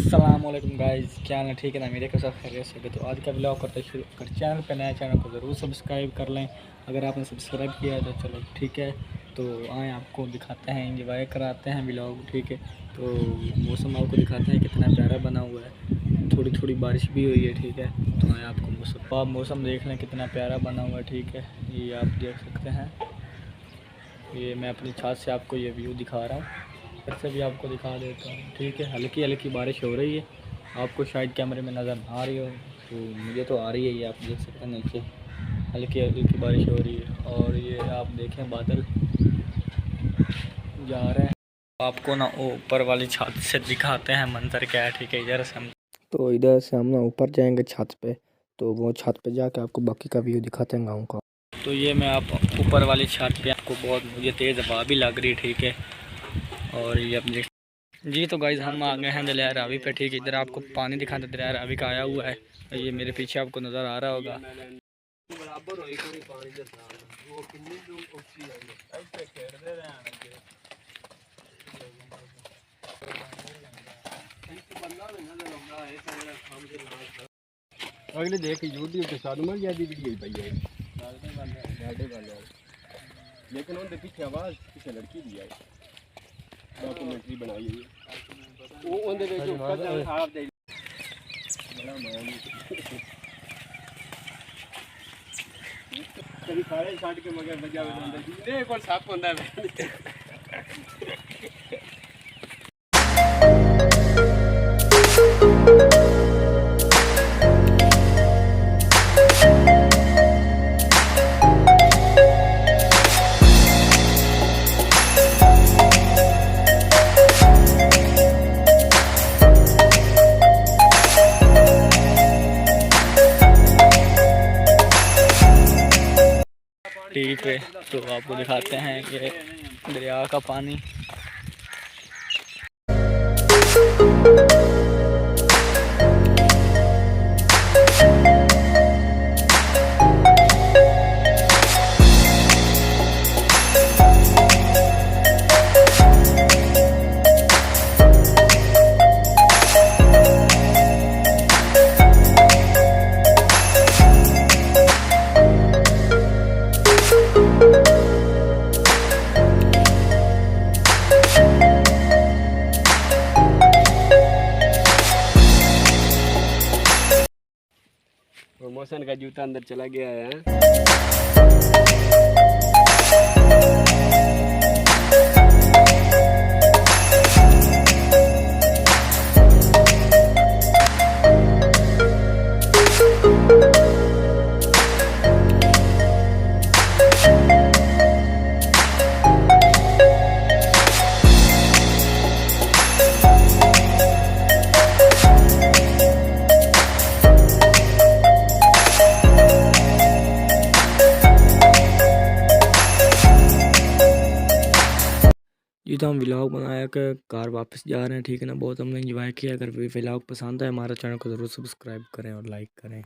अस्सलाम वालेकुम गाइस, क्या हाल है? ठीक है ना? मेरे के साथ खैरियत से। तो आज का ब्लॉग करते शुरू कर। चैनल पे नया चैनल को ज़रूर सब्सक्राइब कर लें। अगर आपने सब्सक्राइब किया है तो चलो ठीक है। तो आए आपको दिखाते हैं, इंजॉय कराते हैं ब्लॉग, ठीक है। तो मौसम आपको दिखाते हैं कितना प्यारा बना हुआ है। थोड़ी थोड़ी बारिश भी हुई है, ठीक है। तो आए आपको मौसम, तो आप मौसम देख लें कितना प्यारा बना हुआ है, ठीक है। ये आप देख सकते हैं। ये मैं अपनी छत से आपको ये व्यू दिखा रहा हूँ। फिर से भी आपको दिखा देता हूँ, ठीक है। हल्की हल्की बारिश हो रही है, आपको शायद कैमरे में नज़र ना आ रही हो, तो मुझे तो आ रही है। ये आप देख सकते हैं, नीचे हल्की हल्की बारिश हो रही है। और ये आप देखें बादल जा रहे हैं। आपको ना ऊपर वाली छत से दिखाते हैं मंजर क्या है, ठीक है। इधर से हम ना ऊपर जाएंगे छत पे, तो वो छत पे जाके आपको बाकी का व्यू दिखाते हैं गाँव का। तो ये मैं आप ऊपर वाली छत पे, आपको बहुत मुझे तेज़ हवा भी लग रही है, ठीक है। और ये अपने जी, तो गाइज़ हम आ गए हैं दरिया रावी पे, ठीक है। इधर आपको पानी दिखाते, दरिया रावी का आया हुआ है। ये मेरे पीछे आपको नज़र आ रहा होगा। अगले देख यूट्यूब के साथ में ज्यादा वीडियो पाई है, लेकिन उनके पीछे आवाज़ पीछे लड़की भी आई, डॉक्यूमेंट्री बनाई है वो उनके जो कदम आप दे बड़ा मान कभी सारे छाट के मगर बजा अंदर ने कौन साफ होता है। टीवी पे तो आपको दिखाते हैं कि दरिया का पानी। प्रमोशन का जूता अंदर चला गया है। ये तो हम व्लॉग बनाया कि कार वापस जा रहे हैं, ठीक है ना। बहुत हमने इंजॉय किया। अगर व्लॉग पसंद आए हमारा चैनल को ज़रूर सब्सक्राइब करें और लाइक करें।